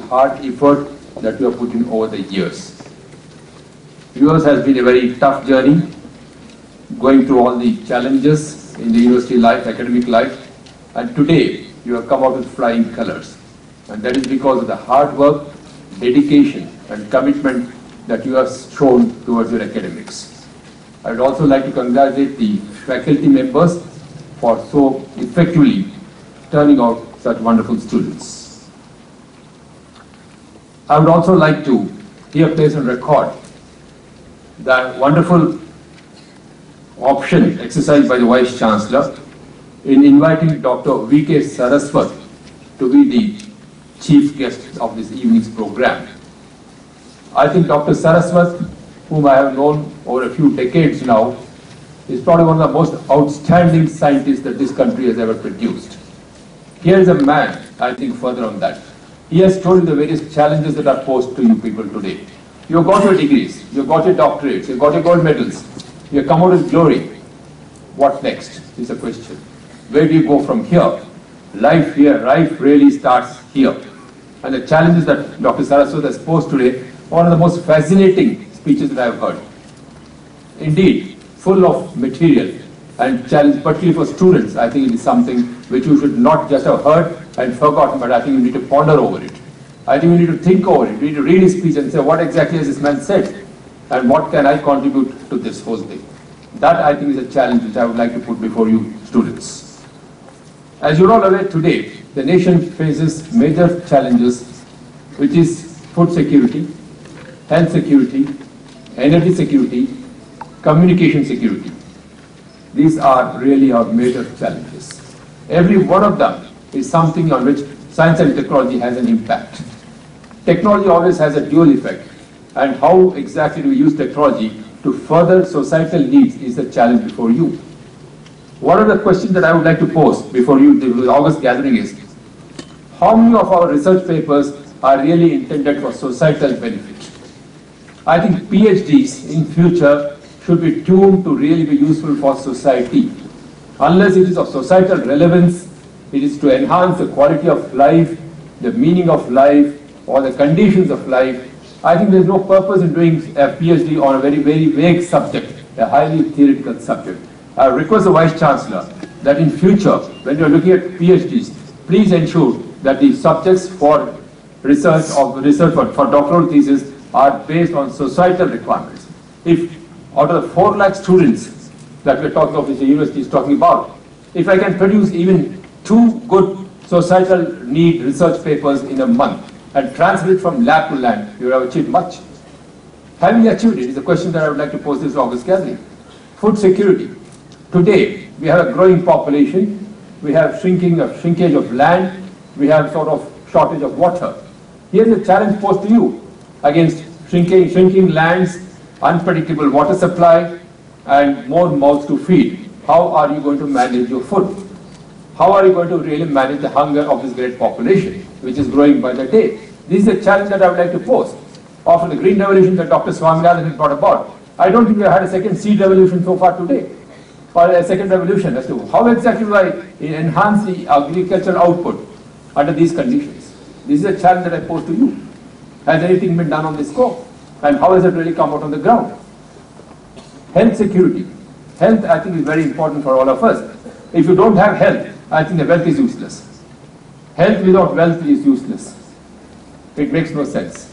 hard effort that you have put in over the years. Yours has been a very tough journey, going through all the challenges in the university life, academic life, and today you have come out with flying colors. And that is because of the hard work, dedication and commitment that you have shown towards your academics. I would also like to congratulate the faculty members for so effectively turning out such wonderful students. I would also like to here place on record the wonderful option exercised by the Vice Chancellor in inviting Dr. V.K. Saraswat to be the chief guest of this evening's program. I think Dr. Saraswat, whom I have known over a few decades now, is probably one of the most outstanding scientists that this country has ever produced. Here is a man, I think, further on that. He has told you the various challenges that are posed to you people today. You have got your degrees, you have got your doctorates, you have got your gold medals, you have come out with glory. What next is the question. Where do you go from here? Life really starts here. And the challenges that Dr. Saraswat has posed today are one of the most fascinating speeches that I have heard. Indeed, full of material and challenge, particularly for students. I think it is something which you should not just have heard and forgotten, but I think you need to ponder over it. I think you need to think over it. You need to read his speech and say, what exactly has this man said? And what can I contribute to this whole thing? That, I think, is a challenge which I would like to put before you students. As you're all aware today, the nation faces major challenges, which is food security, health security, energy security, communication security. These are really our major challenges. Every one of them is something on which science and technology has an impact. Technology always has a dual effect, and how exactly do we use technology to further societal needs is the challenge before you. One of the questions that I would like to pose before you, the August gathering, is how many of our research papers are really intended for societal benefit? I think PhDs in future should be tuned to really be useful for society. Unless it is of societal relevance, it is to enhance the quality of life, the meaning of life, or the conditions of life. I think there is no purpose in doing a PhD on a very, very vague subject, a highly theoretical subject. I request the Vice Chancellor that in future, when you are looking at PhDs, please ensure that the subjects for research for doctoral thesis are based on societal requirements. If out of the 4 lakh students that we're talking of, which the university is talking about, if I can produce even 2 good societal need research papers in a month and translate from lab to land, you have achieved much. Having achieved it is a question that I would like to pose this August gathering. Food security. Today, we have a growing population, we have shrinkage of land, we have sort of shortage of water. Here's a challenge posed to you against shrinking lands, unpredictable water supply, and more mouths to feed. How are you going to manage your food? How are you going to really manage the hunger of this great population, which is growing by the day? This is a challenge that I would like to pose. After the green revolution that Dr. Swaminathan has brought about, I don't think we have had a second seed revolution so far today, or a second revolution as to how exactly do I enhance the agricultural output under these conditions. This is a challenge that I pose to you. Has anything been done on this scope? And how has it really come out on the ground? Health security. Health, I think, is very important for all of us. If you don't have health, I think the wealth is useless. Health without wealth is useless. It makes no sense.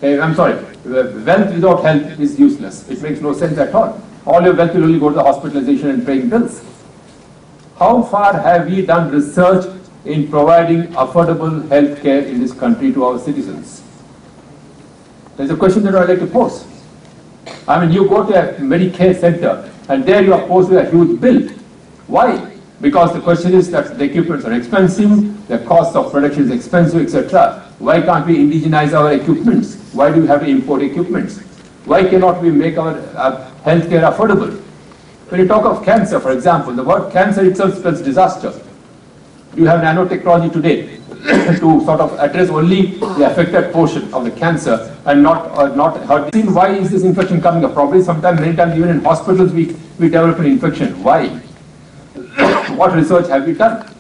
I'm sorry, wealth without health is useless. It makes no sense at all. All your wealth will only go to the hospitalization and paying bills. How far have we done research in providing affordable health care in this country to our citizens? There's a question that I'd like to pose. I mean, you go to a Medicare center and there you are posed with a huge bill. Why? Because the question is that the equipments are expensive, the cost of production is expensive, etc. Why can't we indigenize our equipments? Why do we have to import equipments? Why cannot we make our healthcare affordable? When you talk of cancer, for example, the word cancer itself spells disaster. You have nanotechnology today to sort of address only the affected portion of the cancer and not hurt. Why is this infection coming up? Probably sometimes, many times, even in hospitals, we develop an infection. Why? What research have we done?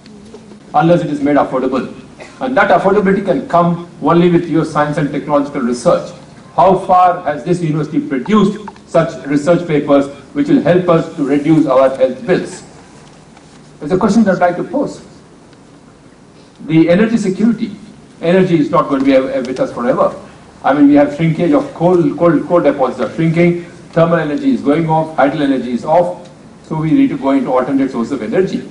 Unless it is made affordable. And that affordability can come only with your science and technological research. How far has this university produced such research papers which will help us to reduce our health bills? It's a question that I'd like to pose. The energy security. Energy is not going to be with us forever. I mean, we have shrinkage of coal deposits are shrinking, thermal energy is going off, hydel energy is off, so we need to go into alternate sources of energy.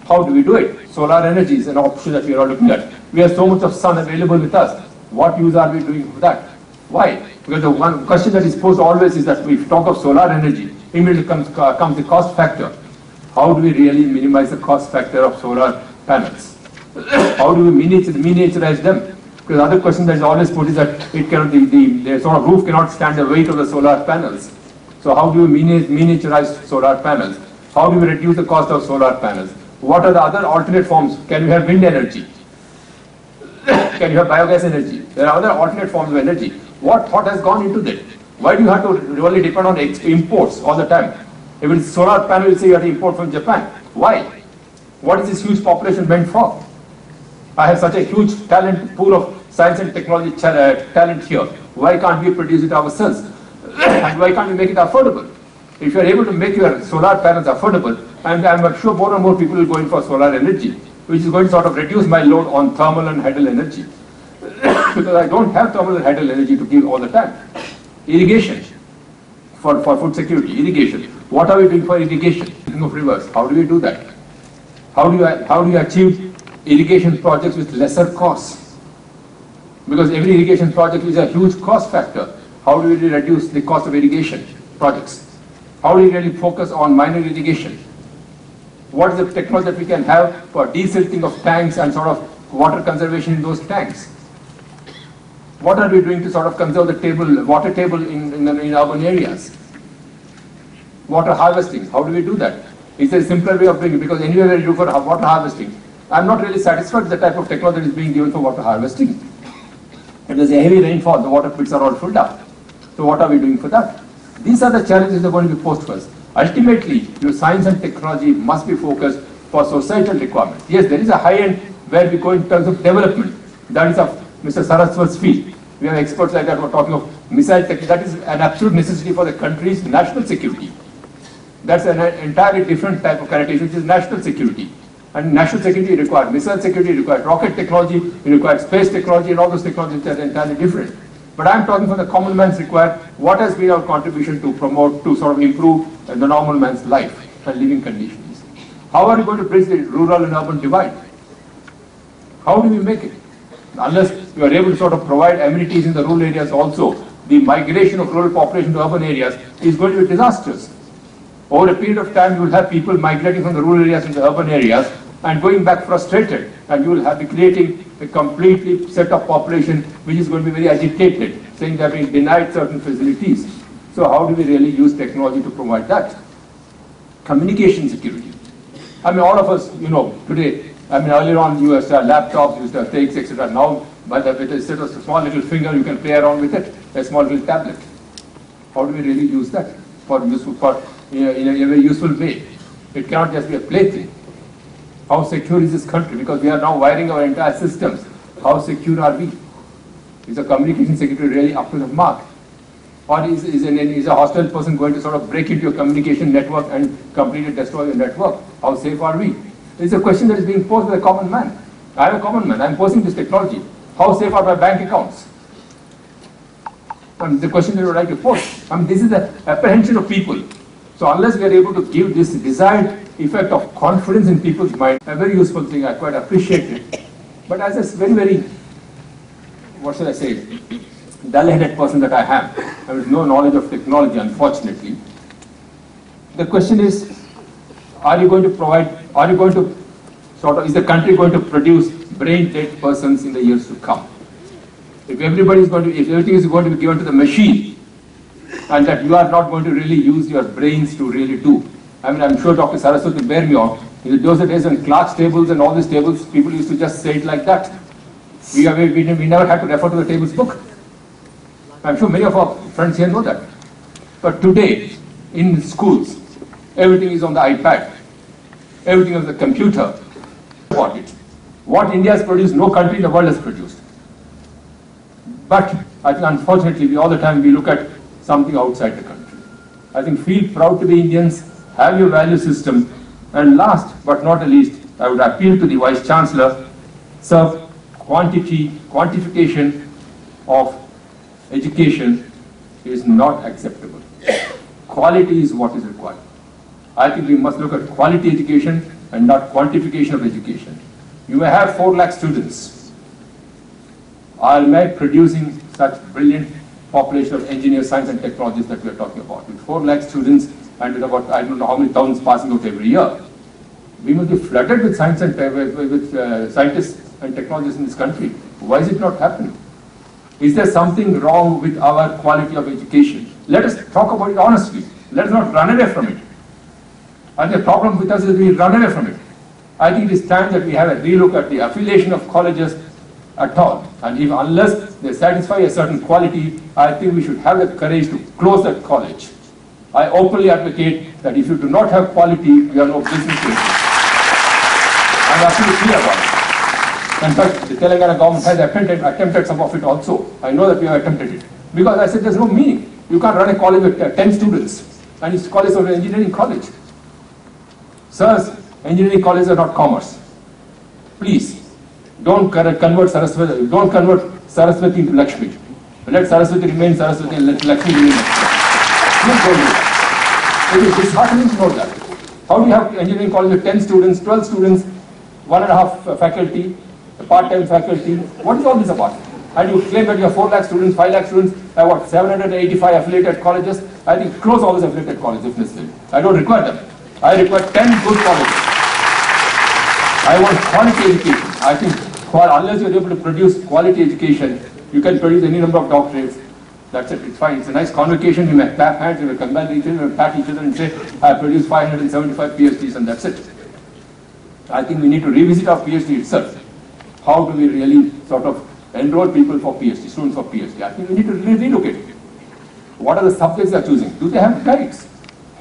How do we do it? Solar energy is an option that we are all looking at. We have so much of sun available with us. What use are we doing for that? Why? Because the one question that is posed always is that if we talk of solar energy, immediately comes the cost factor. How do we really minimize the cost factor of solar panels? How do we miniaturize them? Because the other question that is always put is that it cannot, the sort of roof cannot stand the weight of the solar panels. So how do we miniaturize solar panels? How do we reduce the cost of solar panels? What are the other alternate forms? Can we have wind energy? Can you have biogas energy? There are other alternate forms of energy. What thought has gone into that? Why do you have to really depend on imports all the time? If it's solar panel, you say you have to import from Japan. Why? What is this huge population meant for? I have such a huge talent pool of science and technology talent here. Why can't we produce it ourselves? And why can't we make it affordable? If you are able to make your solar panels affordable, and I'm sure more and more people will go in for solar energy, which is going to sort of reduce my load on thermal and hydel energy. Because I don't have thermal and hydel energy to give all the time. Irrigation, for food security, irrigation. What are we doing for irrigation? Thinking of rivers, how do we do that? How do you achieve irrigation projects with lesser costs? Because every irrigation project is a huge cost factor. How do we reduce the cost of irrigation projects? How do we really focus on minor irrigation? What is the technology that we can have for desilting of tanks and sort of water conservation in those tanks? What are we doing to sort of conserve the water table in urban areas? Water harvesting, how do we do that? Is there a simpler way of doing it? Because anywhere we do for water harvesting, I'm not really satisfied with the type of technology that is being given for water harvesting. If there's a heavy rainfall, the water pits are all filled up. So what are we doing for that? These are the challenges that are going to be posed to us. Ultimately, your science and technology must be focused for societal requirements. Yes, there is a high end where we go in terms of development. That is of Mr. Saraswat's field. We have experts like that who are talking of missile technology. That is an absolute necessity for the country's national security. That's an entirely different type of connotation, which is national security. And national security requires missile security, requires rocket technology, it requires space technology, and all those technologies are entirely different. But I'm talking from the common man's required, what has been our contribution to promote, to sort of improve the normal man's life and living conditions? How are we going to bridge the rural and urban divide? How do we make it? Unless you are able to sort of provide amenities in the rural areas also, the migration of rural population to urban areas is going to be disastrous. Over a period of time, you will have people migrating from the rural areas into the urban areas and going back frustrated, and you will be creating a completely set of population which is going to be very agitated, saying they are being denied certain facilities. So how do we really use technology to provide that? Communication security. I mean, all of us, today, I mean, earlier on you used to have laptops, you used to have takes, etc. Now, with a small little finger, you can play around with it, a small little tablet. How do we really use that in a very useful way? It cannot just be a plaything. How secure is this country? Because we are now wiring our entire systems. How secure are we? Is the communication security really up to the mark? Or is a hostile person going to sort of break into your communication network and completely destroy your network? How safe are we? This is a question that is being posed by a common man. I am a common man. I am posing this technology. How safe are my bank accounts? And the question that I would like to pose. I mean, this is the apprehension of people. So unless we are able to give this desired effect of confidence in people's mind, a very useful thing, I quite appreciate it. But as a very, what should I say, dull-headed person that I am, with no knowledge of technology, unfortunately, the question is, is the country going to produce brain-dead persons in the years to come? If everything is going to be given to the machine, and that you are not going to really use your brains to really do. I mean, I'm sure Dr. Saraswat will bear me out. In those days when Clark's tables and all these tables, people used to just say it like that. We never had to refer to the tables book. I'm sure many of our friends here know that. But today, in schools, everything is on the iPad. Everything is on the computer. About it. What India has produced, no country in the world has produced. But I think unfortunately, all the time we look at something outside the country. I think feel proud to be Indians, have your value system, and last but not the least, I would appeal to the Vice Chancellor, sir, quantification of education is not acceptable. Quality is what is required. I think we must look at quality education and not quantification of education. You may have 4 lakh students. Are we producing such brilliant population of engineers, science and technologists that we are talking about? With 4 lakh students and with about, I don't know how many thousands passing out every year, we must be flooded with science and scientists and technologists in this country. Why is it not happening? Is there something wrong with our quality of education? Let us talk about it honestly. Let us not run away from it. And the problem with us is we run away from it. I think it is time that we have a relook at the affiliation of colleges at all. And if, unless they satisfy a certain quality, I think we should have the courage to close that college. I openly advocate that if you do not have quality, you have no business to it. I'm absolutely clear about it. In fact, the Telangana government has attempted some of it also. I know that we have attempted it. Because I said there's no meaning. You can't run a college with 10 students. And it's college of an engineering college. Sirs, engineering colleges are not commerce. Please, don't convert Saraswati into Lakshmi. Let Saraswati remain Saraswati and let Lakshmi remain Lakshmi. Please don't do that. It is disheartening to know that. How do you have engineering college with 10 students, 12 students, 1.5 faculty, part-time faculty? What is all this about? And you claim that you have 4 lakh students, 5 lakh students, I have 785 affiliated colleges. I think close all those affiliated colleges if necessary. I don't require them. I require 10 good colleges. I want quality education. I think unless you are able to produce quality education, you can produce any number of doctorates. That's it. It's fine. It's a nice convocation. You may clap hands, you may congratulate each other, you may pat each other and say, I produced 575 PhDs and that's it. I think we need to revisit our PhD itself. How do we really sort of enroll people for PhD, students for PhD? I think we need to really relook at it. What are the subjects they are choosing? Do they have guides?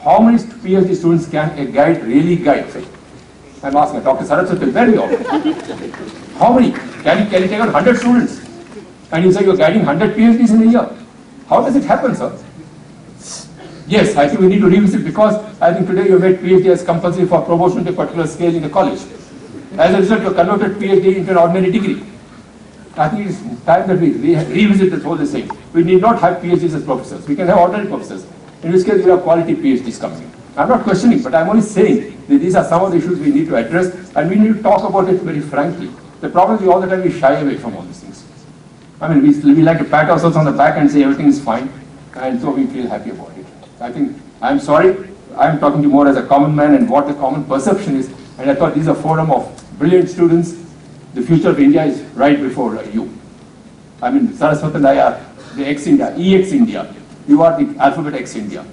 How many PhD students can a guide really guide? I'm asking Dr. Saraswati very often. How many? Can you take out 100 students? And you say you're guiding 100 PhDs in a year. How does it happen, sir? Yes, I think we need to revisit because I think today you made PhD as compulsory for promotion to a particular scale in the college. As a result, you converted PhD into an ordinary degree. I think it's time that we revisit this whole thing. We need not have PhDs as professors. We can have ordinary professors. In which case, we have quality PhDs coming in. I'm not questioning, but I'm only saying that these are some of the issues we need to address and we need to talk about it very frankly. The problem is all the time we shy away from all these things. I mean, we like to pat ourselves on the back and say everything is fine, and so we feel happy about it. I think, I'm sorry, I'm talking to you more as a common man and what the common perception is, and I thought this is a forum of brilliant students. The future of India is right before you. I mean, Saraswati and I are the X-India, EX-India. You are the alphabet X-India.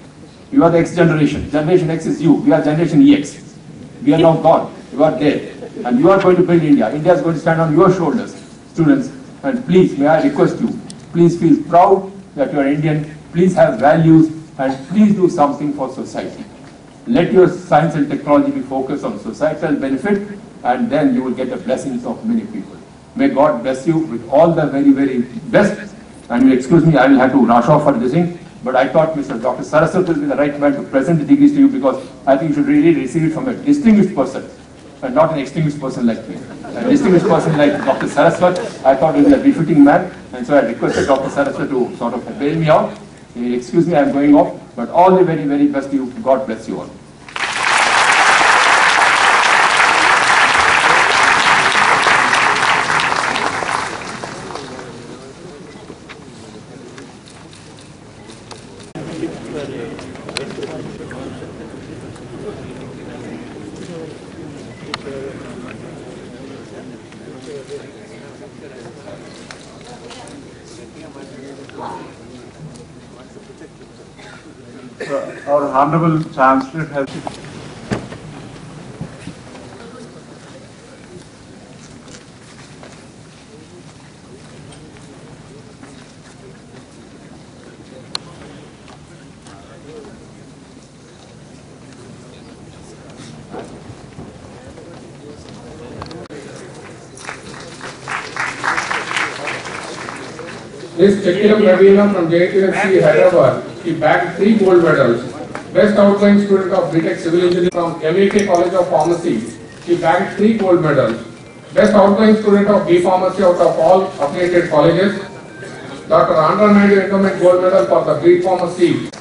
You are the X generation. Generation X is you. We are generation EX. We are now gone. You are there. And you are going to build India. India is going to stand on your shoulders, students. And please, may I request you, please feel proud that you are Indian. Please have values and please do something for society. Let your science and technology be focused on societal benefit and then you will get the blessings of many people. May God bless you with all the very, very best. And you excuse me, I will have to rush off for this thing. But I thought Dr. Saraswati will be the right man to present the degrees to you because I think you should really receive it from a distinguished person and not an extinguished person like me. A distinguished person like Dr. Saraswati, I thought he was a befitting man, and so I requested Dr. Saraswati to sort of bail me out. Excuse me, I am going off, but all the very, very best to you. God bless you all. Our Honorable Chancellor has Ms. Chekkilam Ravina from JTFC Hyderabad, she bagged 3 gold medals. Best outgoing student of BTech Civil Engineering from MEK College of Pharmacy, she bagged 3 gold medals. Best outgoing student of B Pharmacy out of all affiliated colleges, Dr. Andhra Naidu Endowment Gold Medal for the B Pharmacy.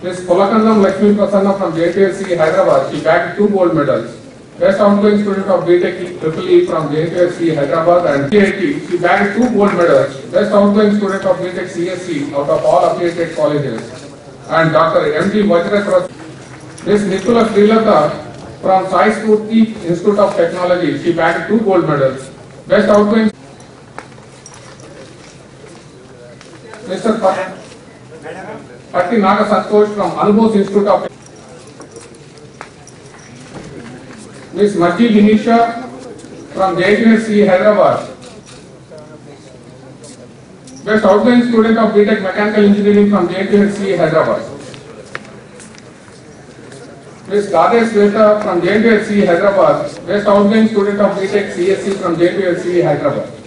Ms. Pulakandam Lakshmi Prasanna from JTFC Hyderabad, she bagged 2 gold medals. Best outgoing student of BTech EEE from JTFC Hyderabad and CIT, she bagged 2 gold medals. Best outgoing student of BTech CSC out of all affiliated colleges. And Dr. M.D. Vajrakras. Ms. Nikula Srilata from Sai Spurti Institute of Technology, she bagged 2 gold medals. Best outgoing Mr. Patti Naga Santosh from Anubos Institute of Ms. Marji Linisha from JTFC Hyderabad. Best outgoing student of BTech Mechanical Engineering from JTFC Hyderabad. Ms. Radhe Sweta from JTFC Hyderabad. Best outgoing student of BTech CSC from JTFC Hyderabad.